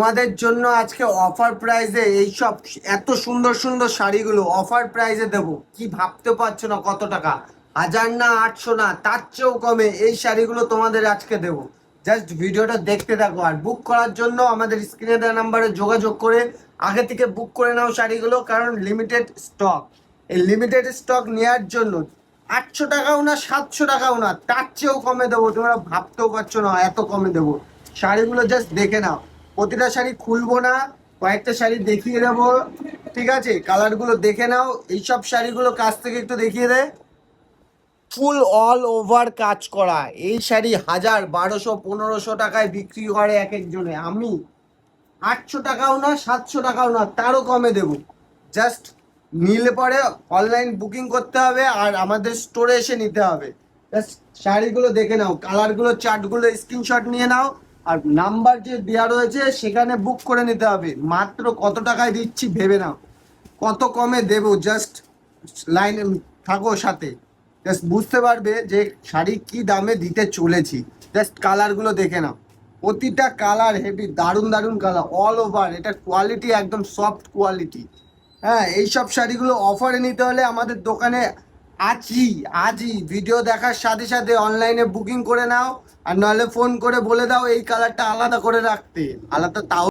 তোমাদের জন্য আজকে অফার প্রাইসে এইসব এত সুন্দর সুন্দর শাড়িগুলো অফার প্রাইসে দেবো। কি ভাবতে পারছো না কত টাকা? 1000 না 800 না, তার চেয়েও কমে এই শাড়িগুলো তোমাদের আজকে দেবো। জাস্ট ভিডিওটা দেখতে থাকো, আর বুক করার জন্য আমাদের স্ক্রিনে দেওয়া নাম্বারে যোগাযোগ করে আগে থেকে বুক করে নাও শাড়িগুলো, কারণ লিমিটেড স্টক। এই লিমিটেড স্টক নেওয়ার জন্য 800 টাকাও না 700 টাকাও না, তার চেয়েও কমে দেবো। তোমরা ভাবতেও পারছো না এত কমে দেবো। শাড়িগুলো জাস্ট দেখে নাও। প্রতিটা শাড়ি খুলবো না, কয়েকটা শাড়ি দেখিয়ে দেবো। ঠিক আছে, কালারগুলো দেখে নাও। এইসব শাড়িগুলো কাছ থেকে একটু দেখিয়ে দে। ফুল অল ওভার কাজ করা এই শাড়ি 1000 1200 1500 টাকায় বিক্রি করে এক একজনে। আমি 800 টাকাও না 700 টাকাও না, তারও কমে দেবো। জাস্ট নিলে পরে অনলাইন বুকিং করতে হবে আর আমাদের স্টোরে এসে নিতে হবে। জাস্ট শাড়িগুলো দেখে নাও, কালারগুলো চার্টগুলো স্ক্রিনশট নিয়ে নাও, আর নাম্বার যে দেওয়া রয়েছে সেখানে বুক করে নিতে হবে। মাত্র কত টাকায় দিচ্ছি ভেবে নাও, কত কমে দেবো। জাস্ট লাইনে থাকো সাথে, জাস্ট বুঝতে পারবে যে শাড়ি কি দামে দিতে চলেছি। জাস্ট কালারগুলো দেখে নাও, প্রতিটা কালার হেভি, দারুণ দারুণ কালার অল ওভার। এটা কোয়ালিটি একদম সফট কোয়ালিটি। হ্যাঁ, এইসব শাড়িগুলো অফারে নিতে হলে আমাদের দোকানে আজই আজই ভিডিও দেখার সাথে সাথে অনলাইনে বুকিং করে নাও, আর নাহলে ফোন করে বলে দাও এই কালারটা আলাদা করে রাখতে, আলাদা তাও